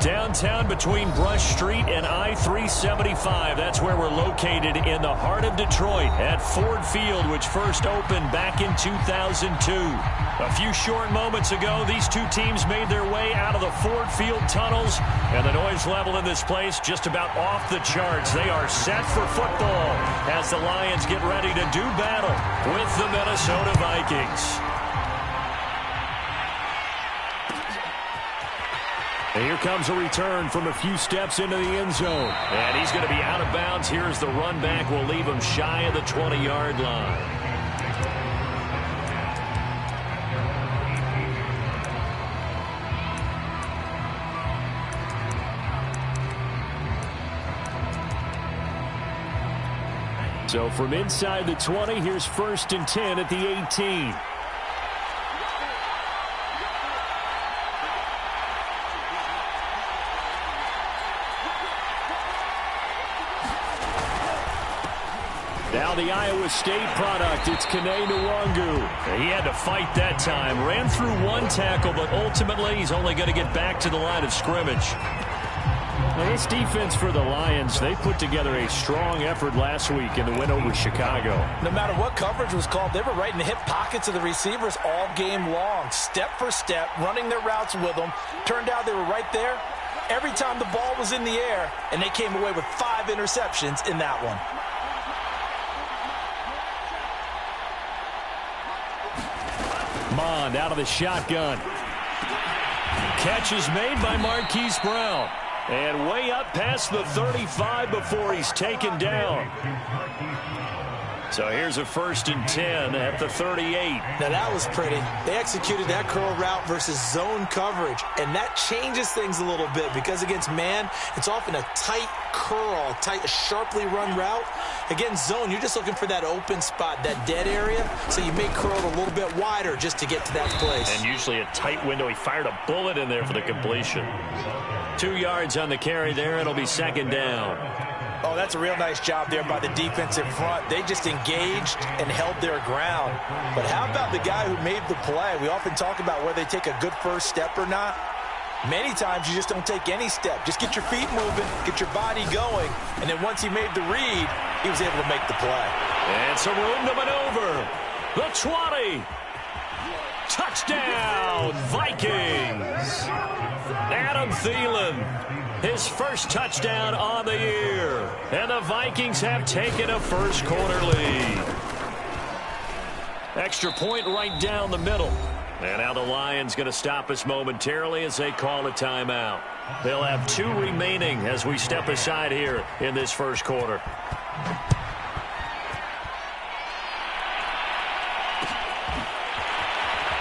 Downtown between Brush Street and I-375. That's where we're located in the heart of Detroit at Ford Field, which first opened back in 2002. A few short moments ago, these two teams made their way out of the Ford Field tunnels, and the noise level in this place just about off the charts. They are set for football as the Lions get ready to do battle with the Minnesota Vikings. And here comes a return from a few steps into the end zone. And he's going to be out of bounds. Here's the run back. Will leave him shy of the 20-yard line. So from inside the 20, here's 1st and 10 at the 18. Now the Iowa State product, it's Kene Nwangu. He had to fight that time. Ran through one tackle, but ultimately he's only going to get back to the line of scrimmage. Now this defense for the Lions, they put together a strong effort last week in the win over Chicago. No matter what coverage was called, they were right in the hip pockets of the receivers all game long. Step for step, running their routes with them. Turned out they were right there every time the ball was in the air, and they came away with 5 interceptions in that one. Mond out of the shotgun. Catch is made by Marquise Brown. And way up past the 35 before he's taken down. So here's a 1st and 10 at the 38. Now that was pretty. They executed that curl route versus zone coverage. And that changes things a little bit because against man, it's often a tight curl, tight, sharply run route. Against zone, you're just looking for that open spot, that dead area. So you may curl it a little bit wider just to get to that place. And usually a tight window. He fired a bullet in there for the completion. 2 yards on the carry there. It'll be 2nd down. Oh, that's a real nice job there by the defense in front. They just engaged and held their ground. But how about the guy who made the play? We often talk about whether they take a good first step or not. Many times you just don't take any step. Just get your feet moving, get your body going, and then once he made the read, he was able to make the play. And some room to maneuver. The 20. Touchdown, Vikings. Adam Thielen, his first touchdown on the year. And the Vikings have taken a first-quarter lead. Extra point right down the middle. And now the Lions going to stop us momentarily as they call a timeout. They'll have 2 remaining as we step aside here in this first quarter.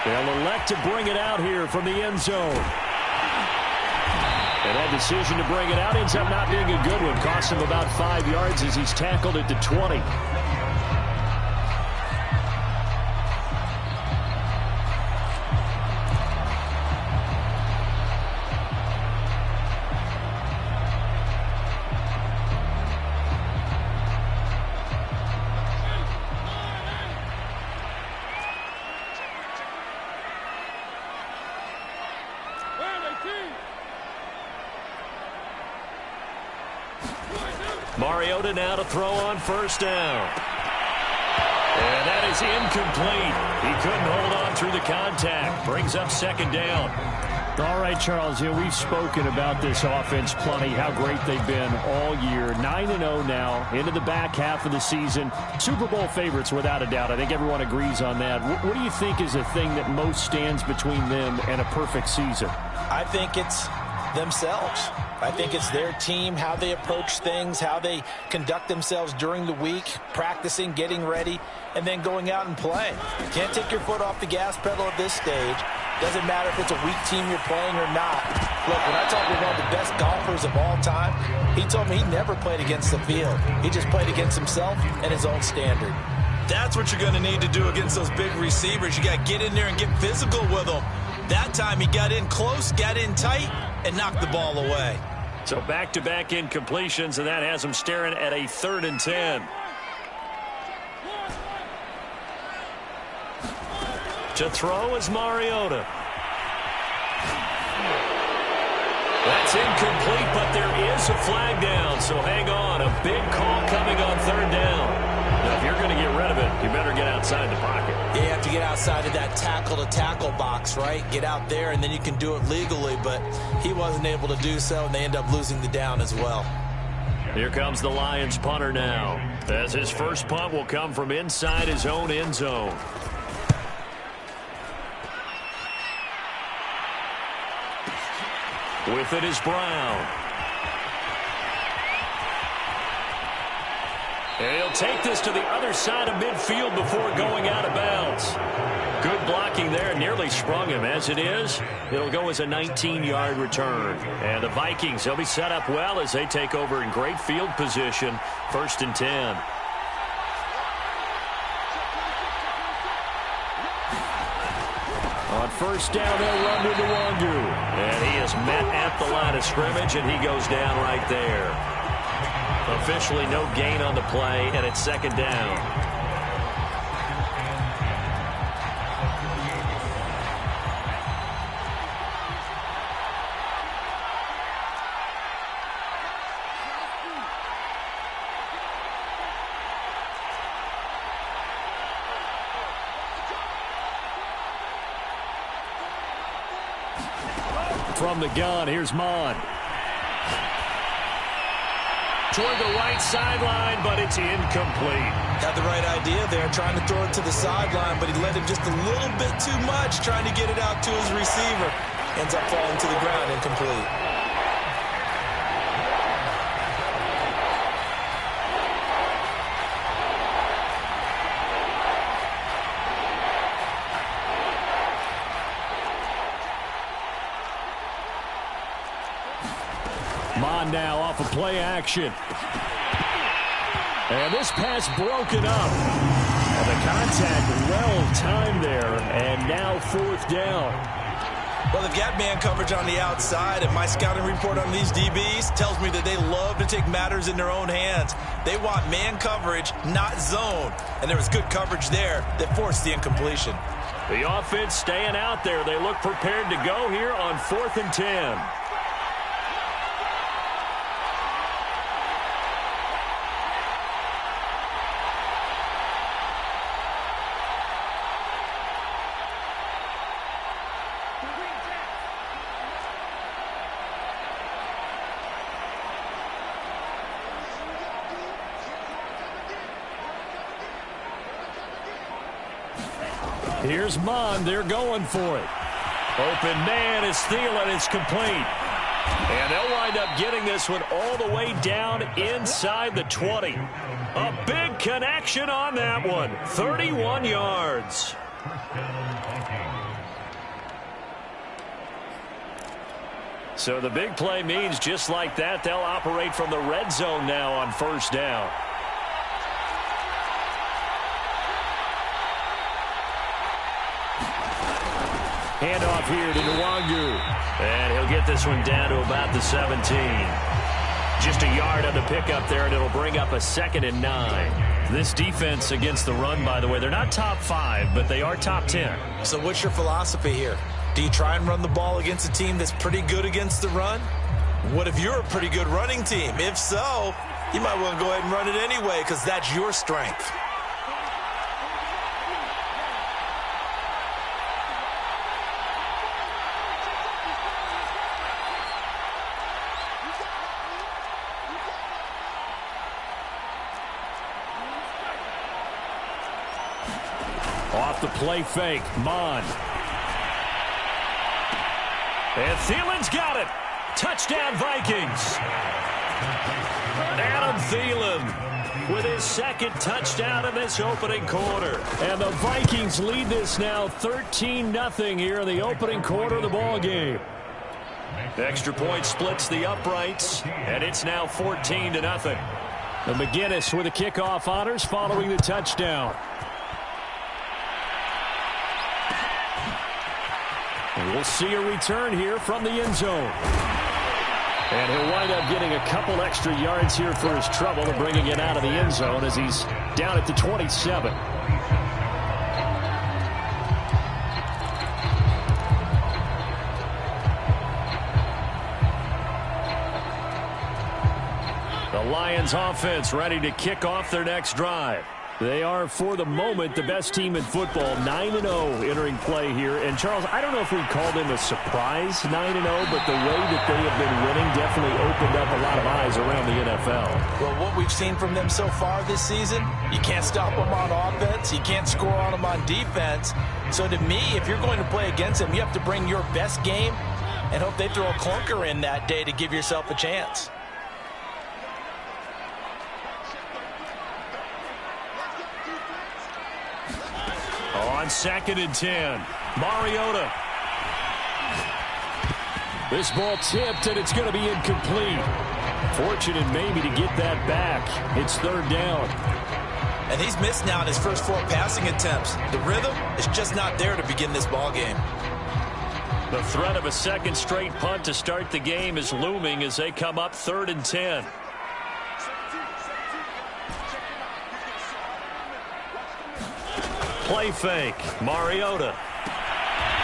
They'll elect to bring it out here from the end zone. And that decision to bring it out ends up not being a good one. Costs him about 5 yards as he's tackled at the 20. Mariota now to throw on 1st down. And that is incomplete. He couldn't hold on through the contact. Brings up 2nd down. All right, Charles, we've spoken about this offense plenty, how great they've been all year. 9-0 now, into the back half of the season. Super Bowl favorites, without a doubt. I think everyone agrees on that. What do you think is the thing that most stands between them and a perfect season? I think it's themselves. I think it's their team, how they approach things, how they conduct themselves during the week, practicing, getting ready, and then going out and playing. You can't take your foot off the gas pedal at this stage. Doesn't matter if it's a weak team you're playing or not. Look, when I talk with one of the best golfers of all time, he told me he never played against the field. He just played against himself and his own standard. That's what you're going to need to do against those big receivers. You got to get in there and get physical with them. That time he got in close, got in tight, and knocked the ball away. So back-to-back incompletions, and that has him staring at a 3rd and 10. To throw is Mariota. That's incomplete, but there is a flag down, so hang on. A big call coming on third down. Now, if you're going to get rid of it, you better get outside the pocket. Yeah, you have to get outside of that tackle-to-tackle box, right? Get out there, and then you can do it legally, but he wasn't able to do so, and they end up losing the down as well. Here comes the Lions punter now, as his first punt will come from inside his own end zone. With it is Brown. And he'll take this to the other side of midfield before going out of bounds. Good blocking there, nearly sprung him. As it is, it'll go as a 19-yard return. And the Vikings, they'll be set up well as they take over in great field position, 1st and 10. On first down, they'll run to Nwangu. And he is met at the line of scrimmage, and he goes down right there. Officially no gain on the play, and it's 2nd down. From the gun, here's Mon. Toward the right sideline, but it's incomplete. Had the right idea there, trying to throw it to the sideline, but he let him just a little bit too much, trying to get it out to his receiver. Ends up falling to the ground, incomplete. Mon now off of play action. And this pass broken up. And the contact well timed there. And now 4th down. Well, they've got man coverage on the outside, and my scouting report on these DBs tells me that they love to take matters in their own hands. They want man coverage, not zone. And there was good coverage there that forced the incompletion. The offense staying out there. They look prepared to go here on 4th and 10. Here's Mon. They're going for it. Open man is Thielen. It's complete. And they'll wind up getting this one all the way down inside the 20. A big connection on that one. 31 yards. So the big play means just like that, they'll operate from the red zone now on 1st down. Handoff here to Nwangu. And he'll get this one down to about the 17. Just a yard on the pickup there, and it'll bring up a 2nd and 9. This defense against the run, by the way, they're not top 5, but they are top 10. So what's your philosophy here? Do you try and run the ball against a team that's pretty good against the run? What if you're a pretty good running team? If so, you might want to go ahead and run it anyway because that's your strength. Off the play fake, Mon. And Thielen's got it. Touchdown, Vikings. Adam Thielen with his 2nd touchdown in this opening quarter. And the Vikings lead this now 13-0 here in the opening quarter of the ball game. Extra point splits the uprights, and it's now 14-0. And McGinnis with the kickoff honors following the touchdown. And we'll see a return here from the end zone. And he'll wind up getting a couple extra yards here for his trouble and bringing it out of the end zone as he's down at the 27. The Lions offense ready to kick off their next drive. They are, for the moment, the best team in football, 9-0 entering play here. And, Charles, I don't know if we'd call them a surprise 9-0, but the way that they have been winning definitely opened up a lot of eyes around the NFL. Well, what we've seen from them so far this season, you can't stop them on offense. You can't score on them on defense. So, to me, if you're going to play against them, you have to bring your best game and hope they throw a clunker in that day to give yourself a chance. On 2nd and 10, Mariota. This ball tipped, and it's going to be incomplete. Fortunate maybe to get that back. It's 3rd down. And he's missed now in his first 4 passing attempts. The rhythm is just not there to begin this ball game. The threat of a second straight punt to start the game is looming as they come up 3rd and 10. Play fake. Mariota.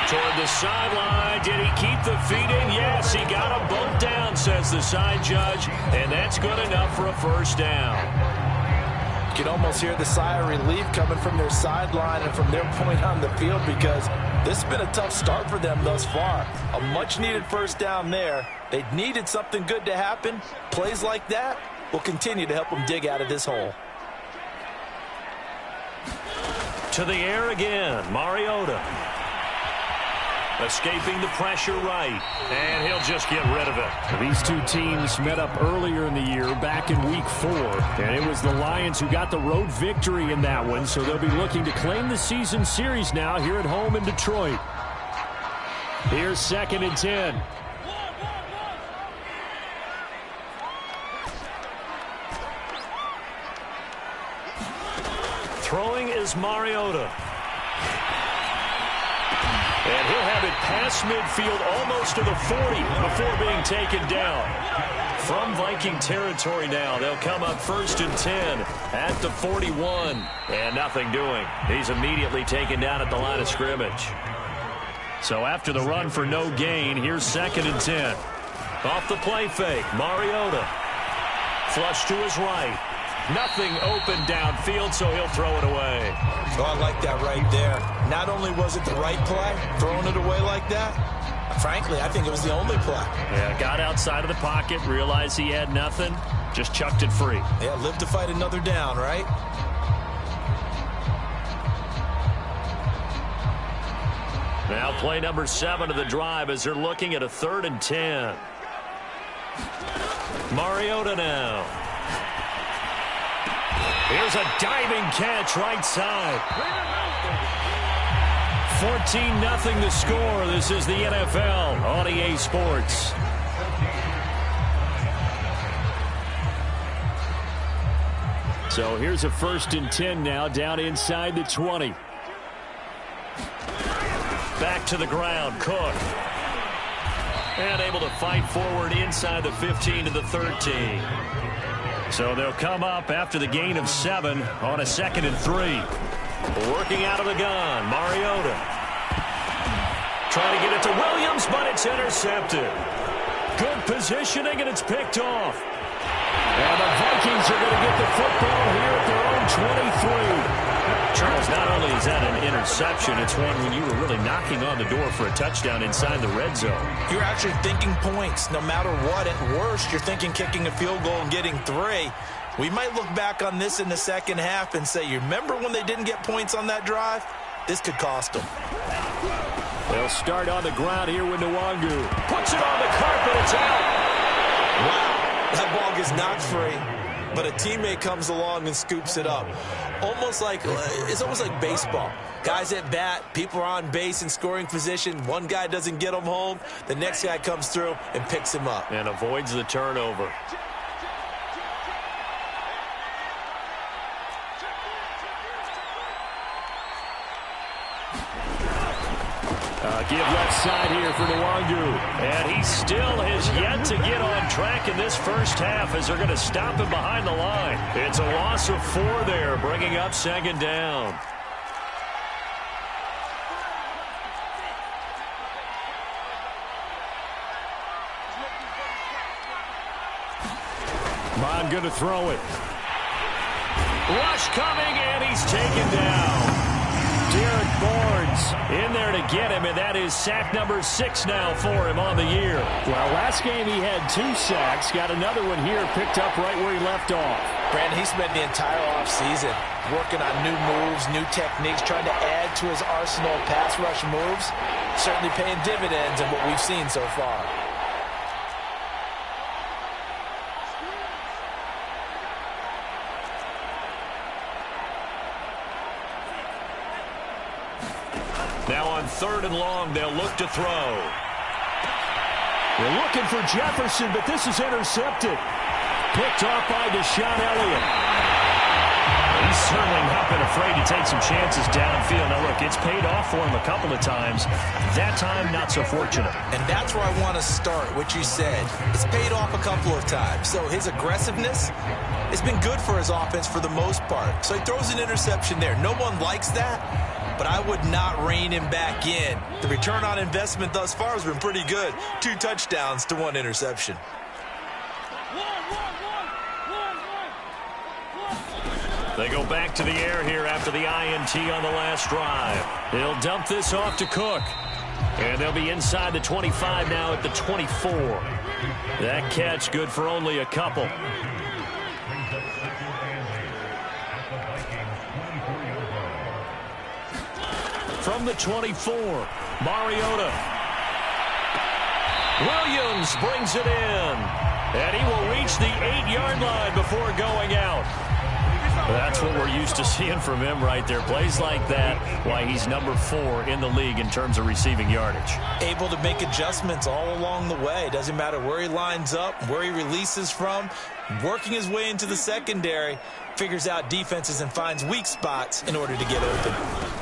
Toward the sideline. Did he keep the feet in? Yes, he got them both down, says the side judge. And that's good enough for a 1st down. You can almost hear the sigh of relief coming from their sideline and from their point on the field because this has been a tough start for them thus far. A much-needed 1st down there. They needed something good to happen. Plays like that will continue to help them dig out of this hole. To the air again, Mariota. Escaping the pressure right, and he'll just get rid of it. These two teams met up earlier in the year, back in Week 4, and it was the Lions who got the road victory in that one, so they'll be looking to claim the season series now here at home in Detroit. Here's 2nd and 10. Throwing is Mariota. And he'll have it past midfield almost to the 40 before being taken down. From Viking territory now, they'll come up 1st and 10 at the 41. And nothing doing. He's immediately taken down at the line of scrimmage. So after the run for no gain, here's 2nd and 10. Off the play fake, Mariota. Flush to his right. Nothing open downfield, so he'll throw it away. Oh, I like that right there. Not only was it the right play, throwing it away like that, frankly, I think it was the only play. Yeah, got outside of the pocket, realized he had nothing, just chucked it free. Yeah, live to fight another down, right? Now play number 7 of the drive as they're looking at a 3rd and 10. Mariota now. Here's a diving catch right side. 14-0 the score. This is the NFL on EA Sports. So here's a 1st and 10 now down inside the 20. Back to the ground, Cook. And able to fight forward inside the 15 to the 13. So they'll come up after the gain of 7 on a 2nd and 3. Working out of the gun, Mariota. Trying to get it to Williams, but it's intercepted. Good positioning, and it's picked off. And the Vikings are going to get the football here at their own 23. Charles, not only is that an interception, it's one when you were really knocking on the door for a touchdown inside the red zone. You're actually thinking points. No matter what, at worst, you're thinking kicking a field goal and getting 3. We might look back on this in the second half and say, you remember when they didn't get points on that drive? This could cost them. They'll start on the ground here with Nwangu. Puts it on the carpet. It's out. Wow. That ball gets knocked free, but a teammate comes along and scoops it up. It's almost like baseball. Guys at bat, people are on base in scoring position. One guy doesn't get him home. The next guy comes through and picks him up. And avoids the turnover. Give left side here for Nwangu. And he still has yet to get on track in this first half as they're going to stop him behind the line. It's a loss of 4 there, bringing up 2nd down. Mon going to throw it. Rush coming, and he's taken down. Derek Barnes in there to get him, and that is sack number 6 now for him on the year. Well, last game he had 2 sacks. Got another one here picked up right where he left off. Brandon, he spent the entire offseason working on new moves, new techniques, trying to add to his arsenal of pass rush moves. Certainly paying dividends in what we've seen so far. Now on 3rd and long, they'll look to throw. They're looking for Jefferson, but this is intercepted. Picked off by Deshaun Elliott. He's certainly not been afraid to take some chances downfield. Now, look, it's paid off for him a couple of times. That time, not so fortunate. And that's where I want to start, what you said. It's paid off a couple of times. So his aggressiveness has been good for his offense for the most part. So he throws an interception there. No one likes that, but I would not rein him back in. The return on investment thus far has been pretty good. 2 touchdowns to 1 interception. They go back to the air here after the INT on the last drive. They'll dump this off to Cook. And they'll be inside the 25 now at the 24. That catch good for only a couple. From the 24, Mariota. Williams brings it in. And he will reach the 8-yard line before going out. That's what we're used to seeing from him right there. Plays like that, why he's number 4 in the league in terms of receiving yardage. Able to make adjustments all along the way. Doesn't matter where he lines up, where he releases from. Working his way into the secondary. Figures out defenses and finds weak spots in order to get open.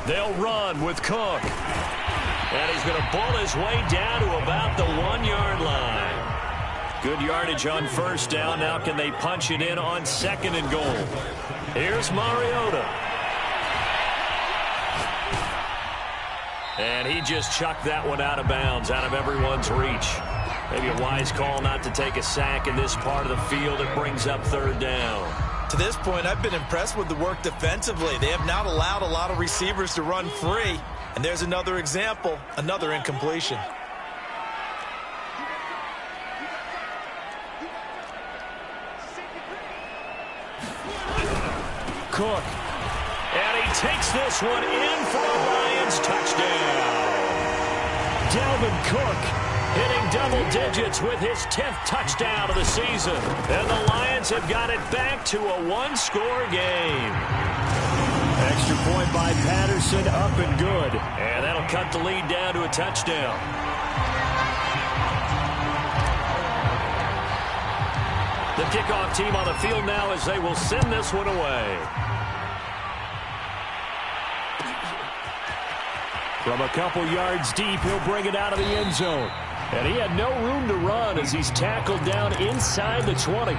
They'll run with Cook. And he's going to bull his way down to about the 1-yard line. Good yardage on 1st down. Now can they punch it in on 2nd and goal? Here's Mariota. And he just chucked that one out of bounds, out of everyone's reach. Maybe a wise call not to take a sack in this part of the field. It brings up 3rd down. To this point, I've been impressed with the work defensively. They have not allowed a lot of receivers to run free. And there's another example, another incompletion. Cook. And he takes this one in for a Lions touchdown. Dalvin Cook hitting double digits with his 10th touchdown of the season. And the Lions have got it back to a 1-score game. Extra point by Patterson, up and good. And that'll cut the lead down to a touchdown. The kickoff team on the field now as they will send this one away. From a couple yards deep, he'll bring it out of the end zone. And he had no room to run as he's tackled down inside the 20.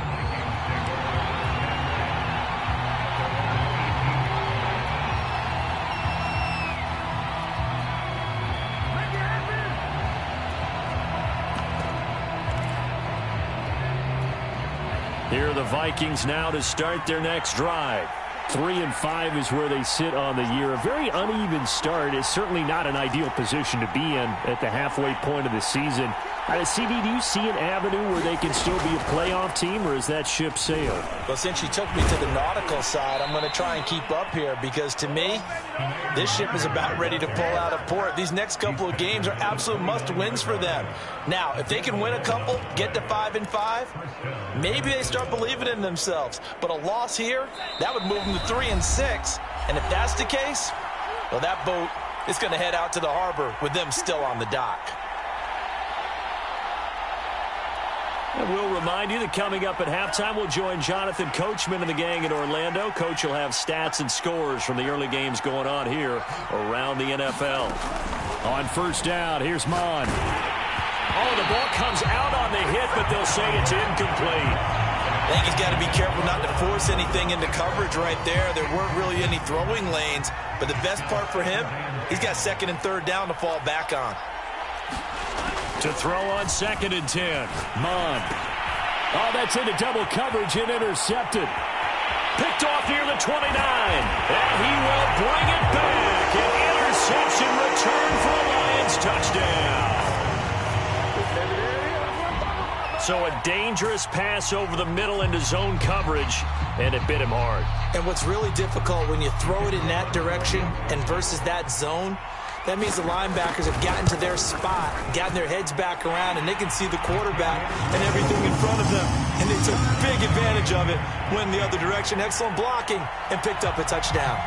Here are the Vikings now to start their next drive. 3-5 is where they sit on the year. A very uneven start. Is certainly not an ideal position to be in at the halfway point of the season. CD, do you see an avenue where they can still be a playoff team, or is that ship sailed? Well, since you took me to the nautical side, I'm going to try and keep up here because, to me, this ship is about ready to pull out of port. These next couple of games are absolute must-wins for them. Now, if they can win a couple, get to 5-5, maybe they start believing in themselves. But a loss here, that would move them to 3-6. And if that's the case, well, that boat is going to head out to the harbor with them still on the dock. And we'll remind you that coming up at halftime, we'll join Jonathan Coachman and the gang in Orlando. Coach will have stats and scores from the early games going on here around the NFL. On 1st down, here's Mon. Oh, the ball comes out on the hit, but they'll say it's incomplete. I think he's got to be careful not to force anything into coverage right there. There weren't really any throwing lanes, but the best part for him, he's got 2nd and 3rd down to fall back on. To throw on 2nd and 10. Mon. Oh, that's into double coverage and intercepted. Picked off near the 29. And he will bring it back. An interception return for a Lions touchdown. So a dangerous pass over the middle into zone coverage, and it bit him hard. And what's really difficult when you throw it in that direction and versus that zone, that means the linebackers have gotten to their spot, gotten their heads back around, and they can see the quarterback and everything in front of them. And they took big advantage of it, went the other direction. Excellent blocking, and picked up a touchdown.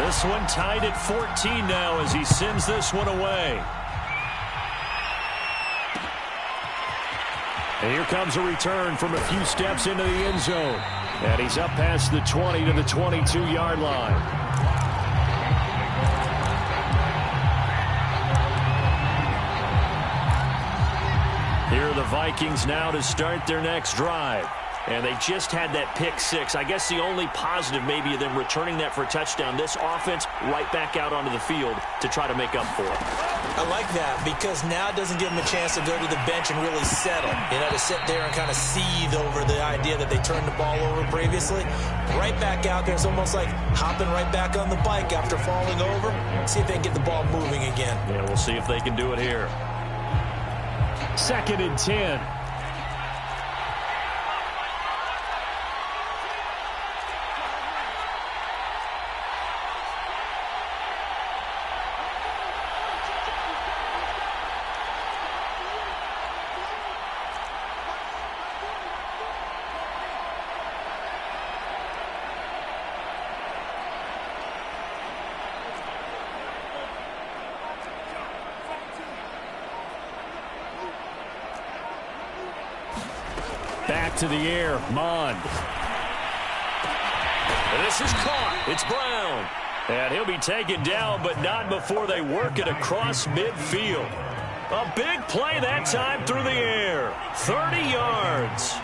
This one tied at 14 now as he sends this one away. And here comes a return from a few steps into the end zone. And he's up past the 20 to the 22-yard line. Here are the Vikings now to start their next drive. And they just had that pick six. I guess the only positive maybe of them returning that for a touchdown. This offense right back out onto the field to try to make up for it. I like that because now it doesn't give them a chance to go to the bench and really settle. You know, to sit there and kind of seethe over the idea that they turned the ball over previously. Right back out there. It's almost like hopping right back on the bike after falling over. See if they can get the ball moving again. Yeah, we'll see if they can do it here. 2nd and 10. Back to the air, Mond. And this is caught. It's Brown. And he'll be taken down, but not before they work it across midfield. A big play that time through the air. 30 yards.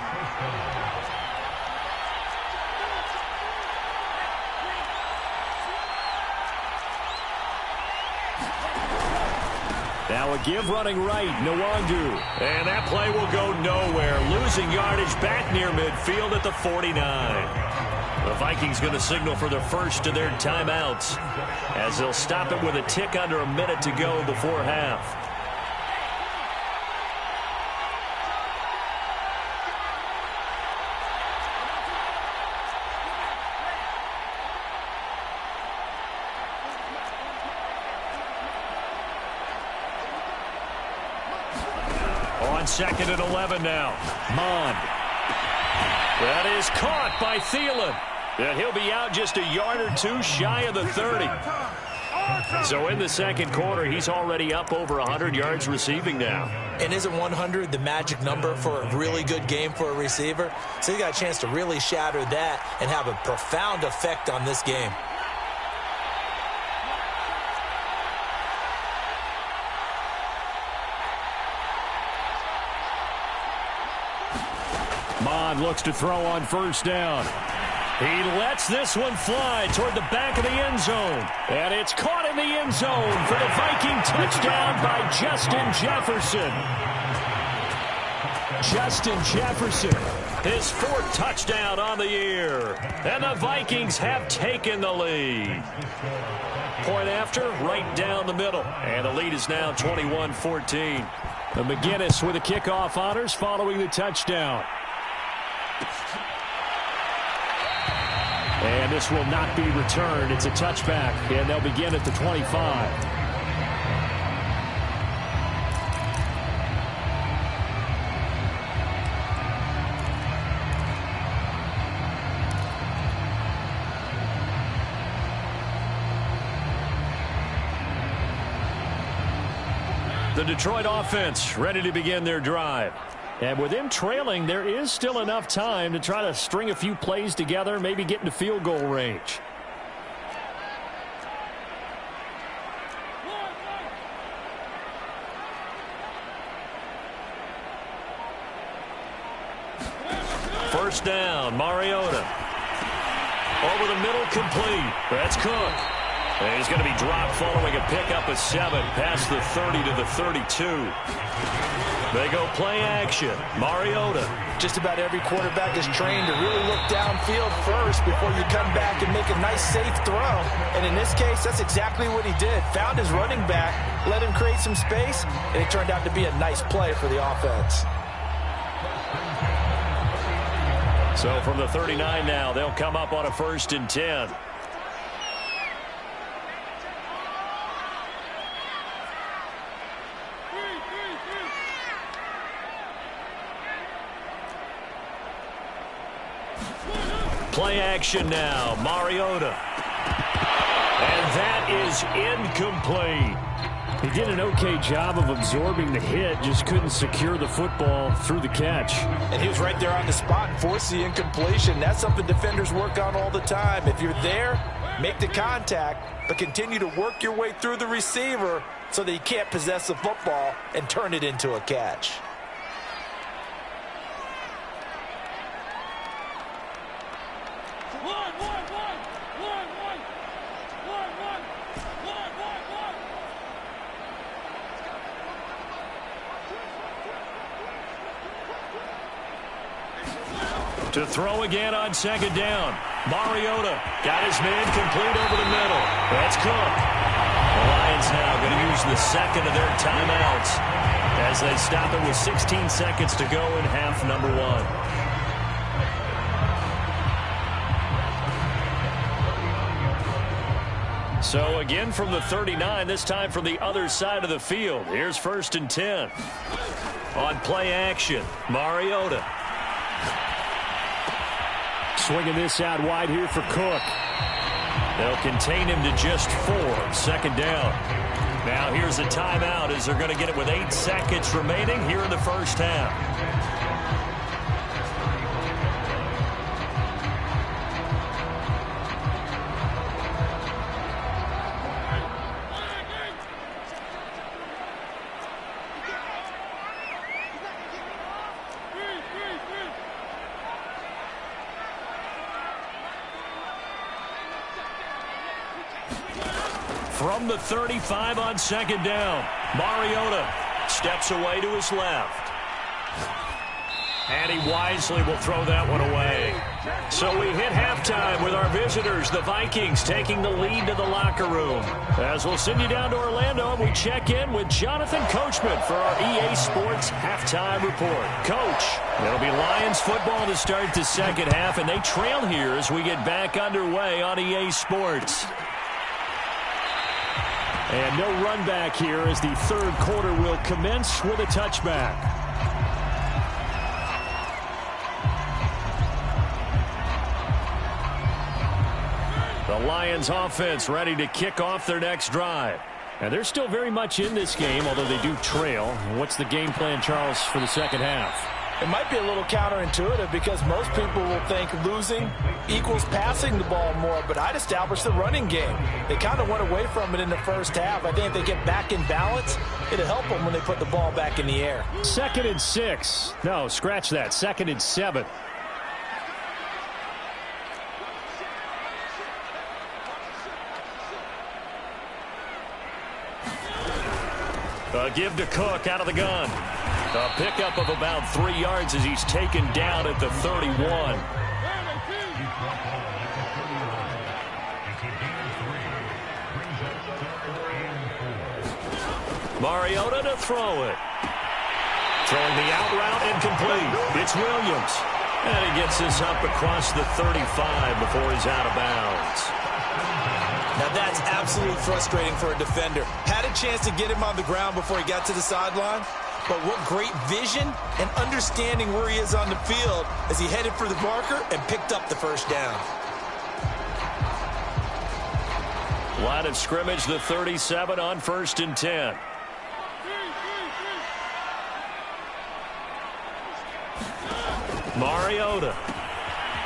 Now a give running right, Nwandu. And that play will go nowhere. Losing yardage back near midfield at the 49. The Vikings going to signal for the first of their timeouts as they'll stop it with a tick under a minute to go before half. On 2nd and 11 now. Mond. That is caught by Thielen. And he'll be out just a yard or two shy of the 30. So in the second quarter, he's already up over 100 yards receiving now. And isn't 100 the magic number for a really good game for a receiver? So he got a chance to really shatter that and have a profound effect on this game. Mond looks to throw on first down. He lets this one fly toward the back of the end zone. And it's caught in the end zone for the Viking touchdown by Justin Jefferson. Justin Jefferson, his 4th touchdown on the year. And the Vikings have taken the lead. Point after, right down the middle. And the lead is now 21-14. McGinnis with the kickoff honors following the touchdown. And this will not be returned. It's a touchback, and they'll begin at the 25. The Detroit offense ready to begin their drive. And with them trailing, there is still enough time to try to string a few plays together, maybe get into field goal range. First down, Mariota. Over the middle, complete. That's Cook. And he's going to be dropped following a pickup of 7 past the 30 to the 32. They go play action. Mariota. Just about every quarterback is trained to really look downfield first before you come back and make a nice, safe throw. And in this case, that's exactly what he did. Found his running back, let him create some space, and it turned out to be a nice play for the offense. So from the 39 now, they'll come up on a 1st and 10. Play action now. Mariota. And that is incomplete. He did an okay job of absorbing the hit, just couldn't secure the football through the catch. And he was right there on the spot and forced the incompletion. That's something defenders work on all the time. If you're there, make the contact, but continue to work your way through the receiver so that he can't possess the football and turn it into a catch. To throw again on 2nd down. Mariota got his man complete over the middle. That's Cook. The Lions now going to use the 2nd of their timeouts as they stop it with 16 seconds to go in half number 1. So again from the 39, this time from the other side of the field. Here's 1st and 10. On play action, Mariota. Swinging this out wide here for Cook. They'll contain him to just 4. 2nd down. Now here's a timeout as they're going to get it with 8 seconds remaining here in the 1st half. From the 35 on 2nd down, Mariota steps away to his left. And he wisely will throw that one away. So we hit halftime with our visitors, the Vikings, taking the lead to the locker room. As we'll send you down to Orlando, and we check in with Jonathan Coachman for our EA Sports Halftime Report. Coach, it'll be Lions football to start the 2nd half, and they trail here as we get back underway on EA Sports. And no run back here as the 3rd quarter will commence with a touchback. The Lions offense ready to kick off their next drive. And they're still very much in this game, although they do trail. What's the game plan, Charles, for the 2nd half? It might be a little counterintuitive because most people will think losing equals passing the ball more, but I'd establish the running game. They kind of went away from it in the 1st half. I think if they get back in balance, it'll help them when they put the ball back in the air. 2nd and 6. No, scratch that. 2nd and 7. A give to Cook out of the gun. A pickup of about 3 yards as he's taken down at the 31. Mariota to throw it. Throwing the out route incomplete. It's Williams. And he gets this up across the 35 before he's out of bounds. Now that's absolutely frustrating for a defender. Had a chance to get him on the ground before he got to the sideline, but what great vision and understanding where he is on the field as he headed for the marker and picked up the 1st down. Line of scrimmage, the 37 on 1st and 10. Mariota.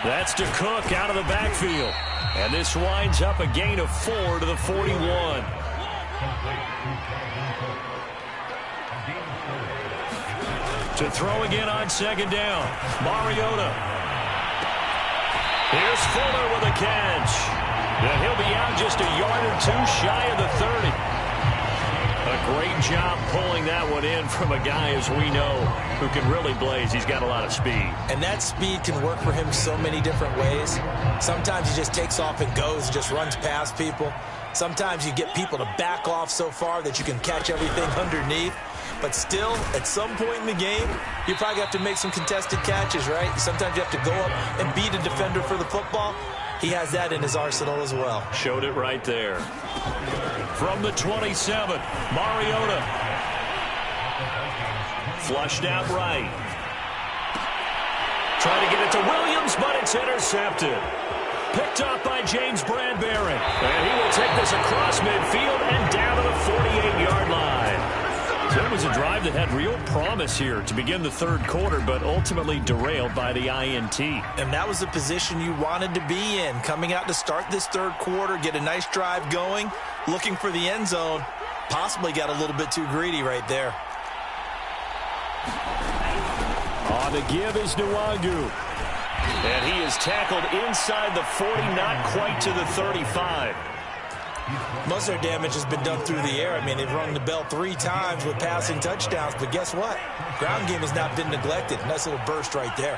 That's to Cook out of the backfield. And this winds up a gain of 4 to the 41. To throw again on 2nd down. Mariota. Here's Fuller with a catch. And he'll be out just a yard or two shy of the 30. A great job pulling that one in from a guy, as we know, who can really blaze. He's got a lot of speed. And that speed can work for him so many different ways. Sometimes he just takes off and goes and just runs past people. Sometimes you get people to back off so far that you can catch everything underneath. But still, at some point in the game, you probably have to make some contested catches, right? Sometimes you have to go up and beat a defender for the football. He has that in his arsenal as well. Showed it right there. From the 27, Mariota. Flushed out right. Trying to get it to Williams, but it's intercepted. Picked up by James Bradbury. And he will take this across midfield and down to the 48-yard line. So it was a drive that had real promise here to begin the third quarter, but ultimately derailed by the INT. And that was the position you wanted to be in, coming out to start this third quarter, get a nice drive going, looking for the end zone. Possibly got a little bit too greedy right there. On the give is Nwangu. And he is tackled inside the 40, not quite to the 35. Most of their damage has been done through the air. I mean, they've rung the bell 3 times with passing touchdowns, but guess what? Ground game has not been neglected. Nice little burst right there.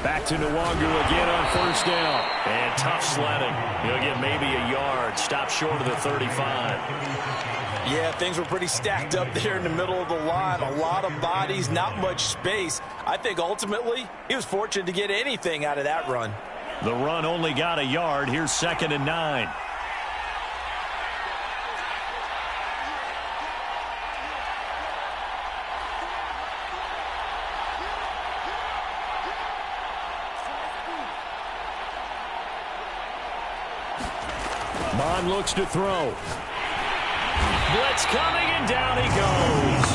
Back to Nwangu again on first down. And tough sledding. He'll get maybe a yard. Stop short of the 35. Yeah, things were pretty stacked up there in the middle of the line. A lot of bodies, not much space. I think ultimately he was fortunate to get anything out of that run. The run only got a yard. Here's 2nd and 9. Mon looks to throw. Blitz coming, and down he goes.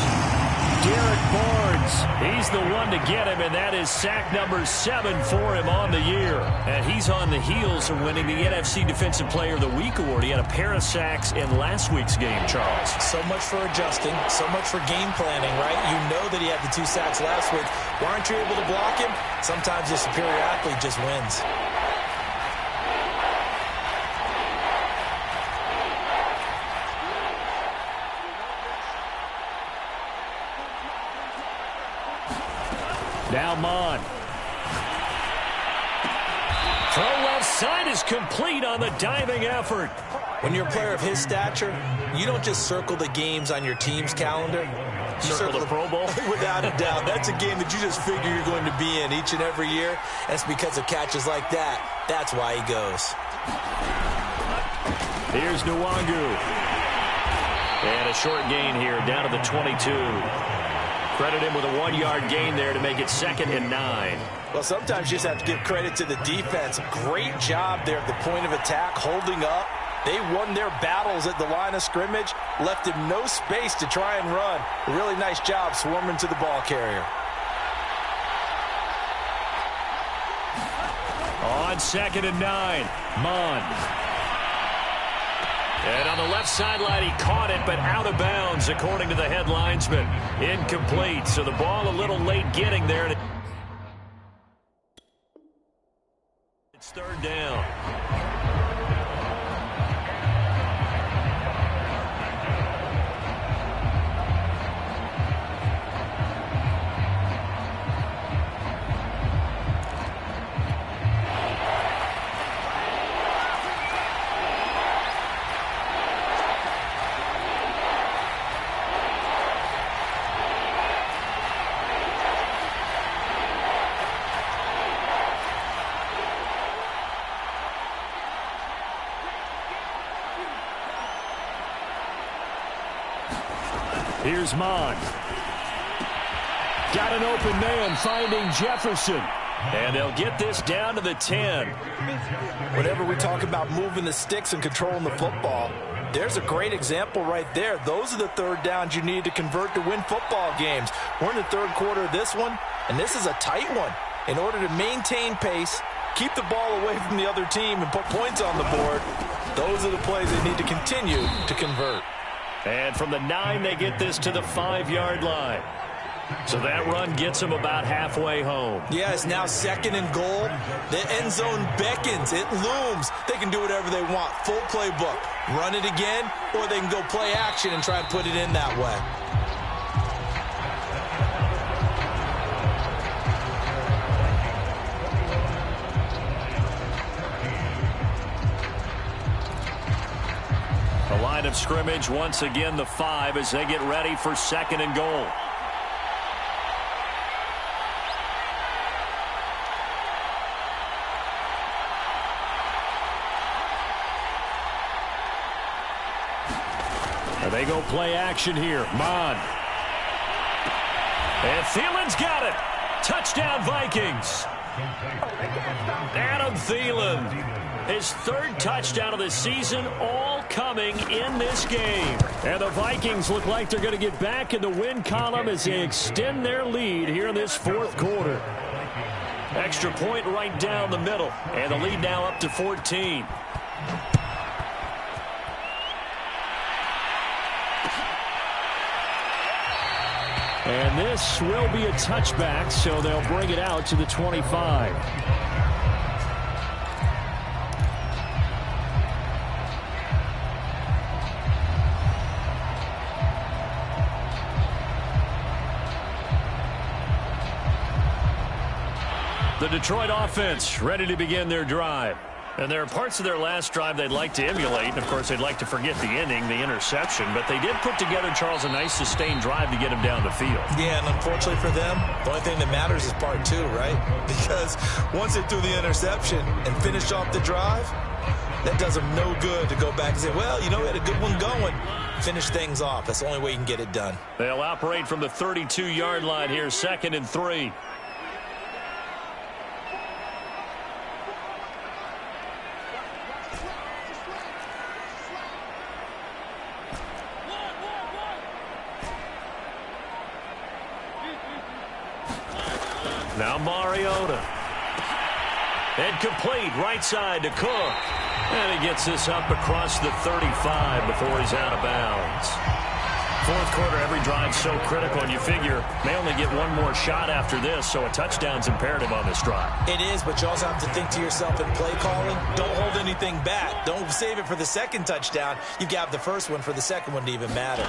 Derek Barnes, he's the one to get him, and that is sack number 7 for him on the year. And he's on the heels of winning the NFC Defensive Player of the Week award. He had a pair of sacks in last week's game, Charles. So much for adjusting, so much for game planning, right? You know that he had the 2 sacks last week. Why aren't you able to block him? Sometimes the superior athlete just wins. Now Mon. Throw left side is complete on the diving effort. When you're a player of his stature, you don't just circle the games on your team's calendar. You circle the Pro Bowl? Without a doubt. That's a game that you just figure you're going to be in each and every year. And it's because of catches like that. That's why he goes. Here's Nwangu. And a short gain here down to the 22. Credit him with a 1-yard gain there to make it 2nd and 9. Well, sometimes you just have to give credit to the defense. Great job there at the point of attack, holding up. They won their battles at the line of scrimmage, left him no space to try and run. A really nice job swarming to the ball carrier. On 2nd and 9, Mon. And on the left sideline, he caught it, but out of bounds, according to the head linesman. Incomplete, so the ball a little late getting there. It's 3rd down. Here's Mon. Got an open man finding Jefferson. And they'll get this down to the 10. Whenever we talk about moving the sticks and controlling the football, there's a great example right there. Those are the 3rd downs you need to convert to win football games. We're in the 3rd quarter of this one, and this is a tight one. In order to maintain pace, keep the ball away from the other team, and put points on the board, those are the plays they need to continue to convert. And from the 9, they get this to the 5-yard line. So that run gets them about halfway home. Yeah, it's now 2nd and goal. The end zone beckons. It looms. They can do whatever they want. Full playbook. Run it again, or they can go play action and try and put it in that way. The line of scrimmage, once again, the 5 as they get ready for 2nd and goal. They go play action here. Mon. And Thielen's got it. Touchdown, Vikings. Adam Thielen. His 3rd touchdown of the season, all coming in this game. And the Vikings look like they're going to get back in the win column as they extend their lead here in this 4th quarter. Extra point right down the middle. And the lead now up to 14. And this will be a touchback, so they'll bring it out to the 25. The Detroit offense ready to begin their drive. And there are parts of their last drive they'd like to emulate. And, of course, they'd like to forget the inning, the interception. But they did put together, Charles, a nice sustained drive to get him down the field. Yeah, and unfortunately for them, the only thing that matters is part 2, right? Because once they threw the interception and finished off the drive, that does them no good to go back and say, well, you know, we had a good one going. Finish things off. That's the only way you can get it done. They'll operate from the 32-yard line here, 2nd and 3. Now Mariota. And complete right side to Cook. And he gets this up across the 35 before he's out of bounds. 4th quarter, every drive's so critical, and you figure may only get one more shot after this, so a touchdown's imperative on this drive. It is, but you also have to think to yourself in play calling, don't hold anything back. Don't save it for the 2nd touchdown. You got the first one for the 2nd one to even matter.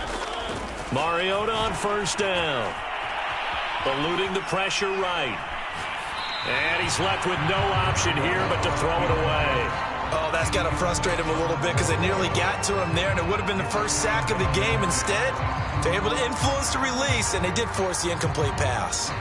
Mariota on 1st down. Eluding the pressure right. And he's left with no option here but to throw it away. Oh, that's got to frustrate him a little bit because they nearly got to him there, and it would have been the first sack of the game. Instead, they're able to influence the release, and they did force the incomplete pass.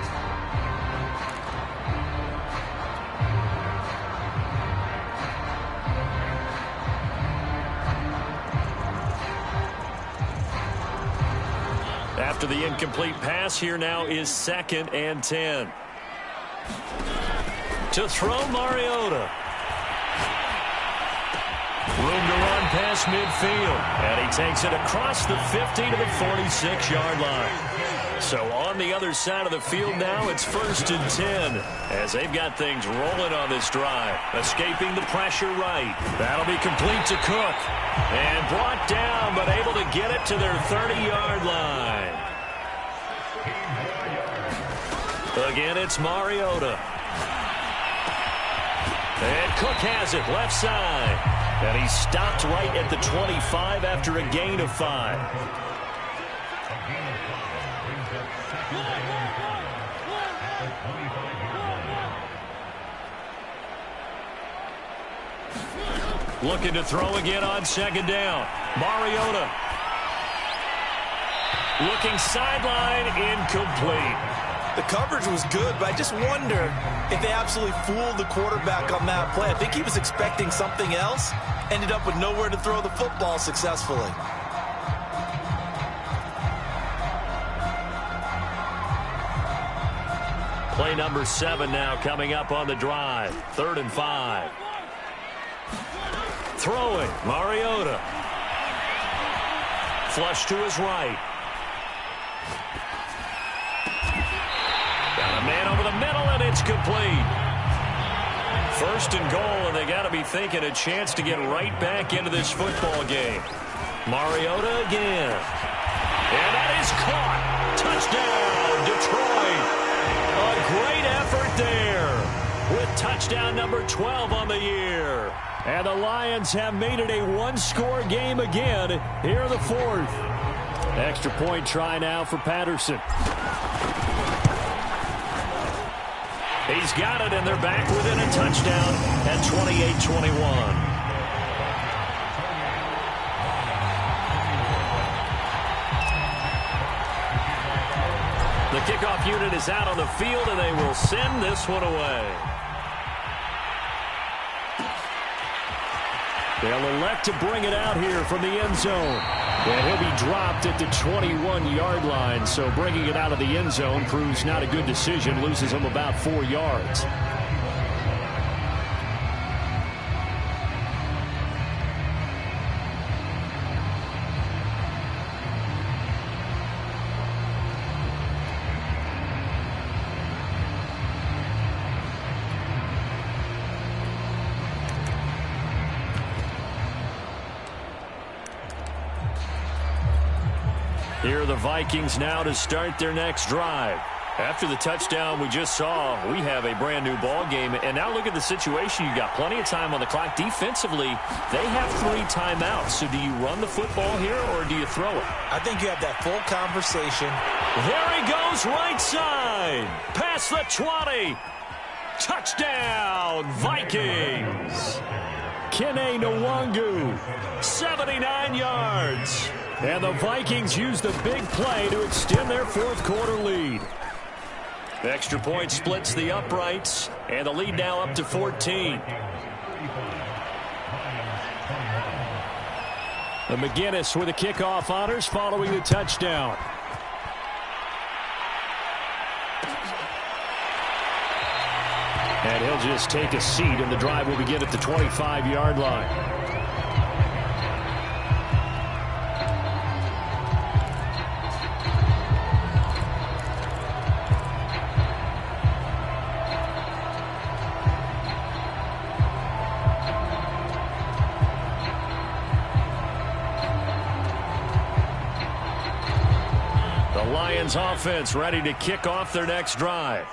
After the incomplete pass, here now is 2nd and 10. To throw Mariota. Room to run past midfield. And he takes it across the 50 to the 46-yard line. So on the other side of the field now, it's 1st and 10 as they've got things rolling on this drive. Escaping the pressure right. That'll be complete to Cook. And brought down, but able to get it to their 30-yard line. Again, it's Mariota. And Cook has it left side. And he stopped right at the 25 after a gain of 5. Looking to throw again on 2nd down. Mariota. Looking sideline, incomplete. The coverage was good, but I just wonder if they absolutely fooled the quarterback on that play. I think he was expecting something else. Ended up with nowhere to throw the football successfully. Play number 7 now coming up on the drive. 3rd and 5. Throwing, Mariota. Flush to his right. Got a man over the middle, and it's complete. First and goal, and they got to be thinking a chance to get right back into this football game. Mariota again. And that is caught. Touchdown, Detroit. A great effort there with touchdown number 12 on the year. And the Lions have made it a one-score game again here in the fourth. Extra point try now for Patterson. He's got it, and they're back within a touchdown at 28-21. The kickoff unit is out on the field, and they will send this one away. They'll elect to bring it out here from the end zone. And he'll be dropped at the 21-yard line, so bringing it out of the end zone proves not a good decision, loses him about 4 yards. Here are the Vikings now to start their next drive. After the touchdown we just saw, we have a brand new ball game. And now look at the situation. You got plenty of time on the clock. Defensively, they have 3 timeouts. So do you run the football here or do you throw it? I think you have that full conversation. There he goes, right side. Past the 20. Touchdown, Vikings. Kene Nwangu, 79 yards. And the Vikings use the big play to extend their fourth quarter lead. The extra point splits the uprights, and the lead now up to 14. The McGinnis with the kickoff honors following the touchdown. And he'll just take a seat, and the drive will begin at the 25-yard line. Offense ready to kick off their next drive.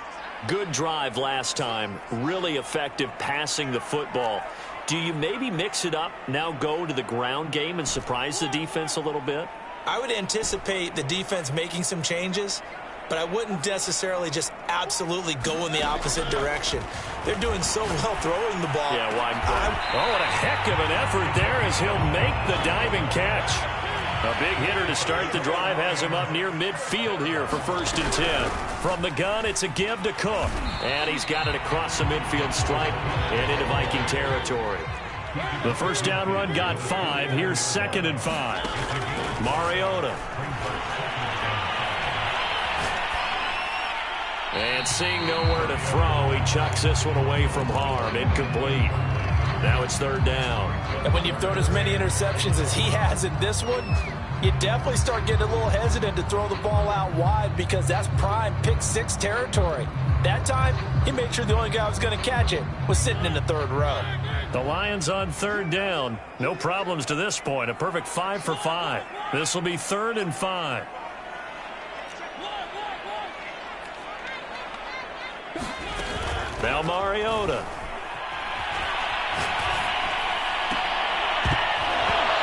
Good drive last time. Really effective passing the football. Do you maybe mix it up, now go to the ground game and surprise the defense a little bit? I would anticipate the defense making some changes, but I wouldn't necessarily just absolutely go in the opposite direction. They're doing so well throwing the ball. Yeah, wide. Oh, what a heck of an effort there as he'll make the diving catch. A big hitter to start the drive has him up near midfield here for 1st and 10. From the gun, it's a give to Cook. And he's got it across the midfield stripe and into Viking territory. The first down run got 5. Here's 2nd and 5. Mariota. And seeing nowhere to throw, he chucks this one away from harm. Incomplete. Now it's 3rd down. And when you've thrown as many interceptions as he has in this one, you definitely start getting a little hesitant to throw the ball out wide because that's prime pick 6 territory. That time, he made sure the only guy who was going to catch it was sitting in the 3rd row. The Lions on 3rd down. No problems to this point. A perfect 5 for 5. This will be 3rd and 5. Now Mariota.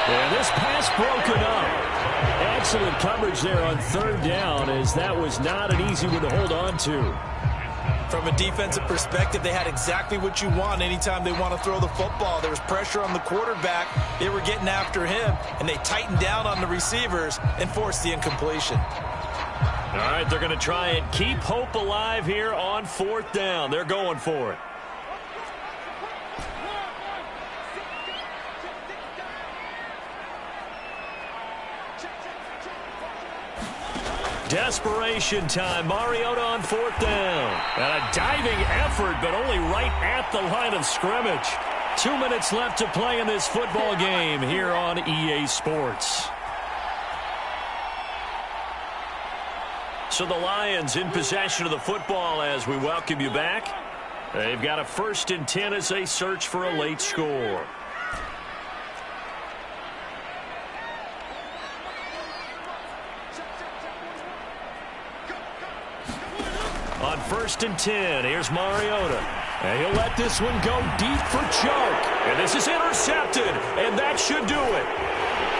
And this pass broken up. Excellent coverage there on 3rd down, as that was not an easy one to hold on to. From a defensive perspective, they had exactly what you want anytime they want to throw the football. There was pressure on the quarterback. They were getting after him, and they tightened down on the receivers and forced the incompletion. All right, they're going to try and keep hope alive here on 4th down. They're going for it. Desperation time. Mariota on 4th down. And a diving effort, but only right at the line of scrimmage. 2 minutes left to play in this football game here on EA Sports. So the Lions in possession of the football as we welcome you back. They've got a 1st and 10 as they search for a late score. On 1st and 10, here's Mariota. And he'll let this one go deep for Choke. And this is intercepted, and that should do it.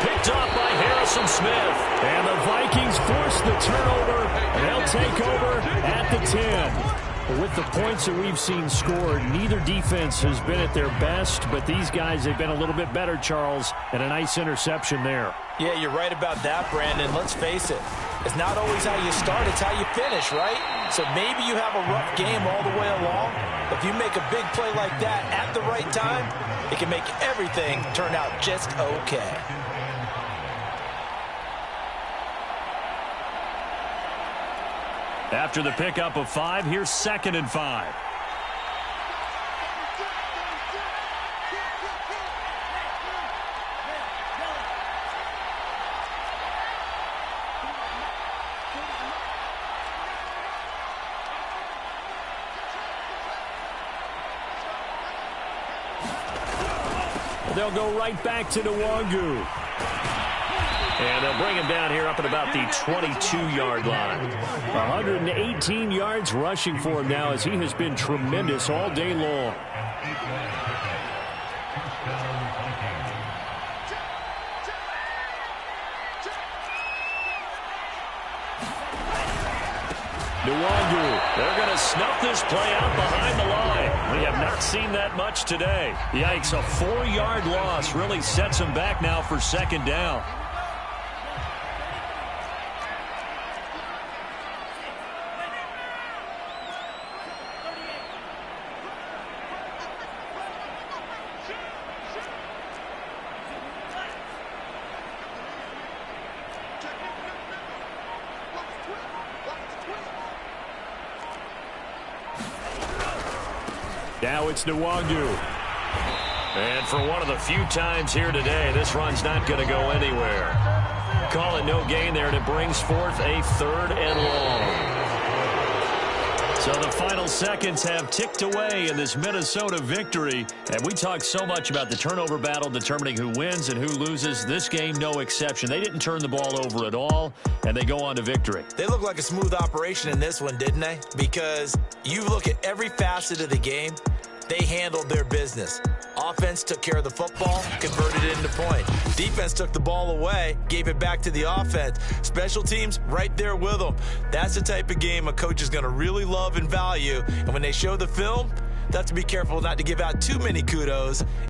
Picked off by Harrison Smith. And the Vikings force the turnover, and they'll take over at the 10. With the points that we've seen scored, neither defense has been at their best, but these guys have been a little bit better, Charles, and a nice interception there. Yeah, you're right about that, Brandon. Let's face it. It's not always how you start, it's how you finish, right? So maybe you have a rough game all the way along. If you make a big play like that at the right time, it can make everything turn out just okay. After the pickup of 5, here's 2nd and 5. They'll go right back to Nwangu. And they'll bring him down here up at about the 22-yard line. 118 yards rushing for him now as he has been tremendous all day long. Nwangu, they're going to snuff this play out behind the line. We have not seen that much today. Yikes, a 4-yard loss really sets him back now for 2nd down. Now it's Nwangu. And for one of the few times here today, this run's not going to go anywhere. Call it no gain there, and it brings forth a 3rd and long. So the final seconds have ticked away in this Minnesota victory. And we talk so much about the turnover battle determining who wins and who loses. This game, no exception. They didn't turn the ball over at all, and they go on to victory. They look like a smooth operation in this one, didn't they? Because you look at every facet of the game, they handled their business. Offense took care of the football, converted it into point. Defense took the ball away, gave it back to the offense. Special teams, right there with them. That's the type of game a coach is going to really love and value. And when they show the film, they have to be careful not to give out too many kudos